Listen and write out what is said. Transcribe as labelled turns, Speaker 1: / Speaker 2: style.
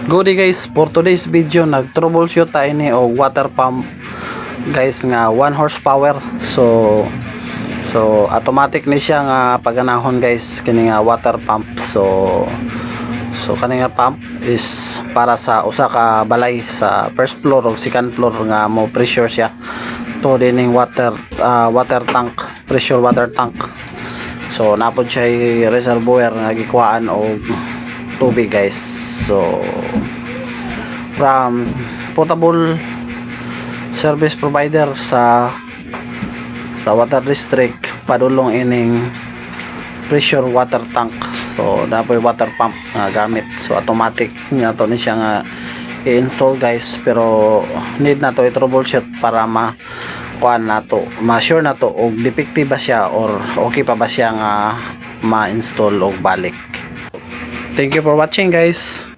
Speaker 1: Good day guys, for today's video nag-troubleshoot tayo ni og water pump guys nga 1 horsepower. So automatic ni siya nga paganahon guys kini nga water pump. So kani nga pump is para sa usa ka balay sa first floor o second floor nga mo pressure siya to dining water tank, pressure water tank. So napod siya reservoir nga gikuhaan og tubig guys. So from potable service provider sa water district padulong ining pressure water tank. So dapoy water pump nga gamit. So automatic niya to ni siya nga i-install guys, pero need na to i-troubleshoot para kuan na to, ma-sure na to og defective ba siya or okay pa ba siya nga ma-install og balik. Thank you for watching guys.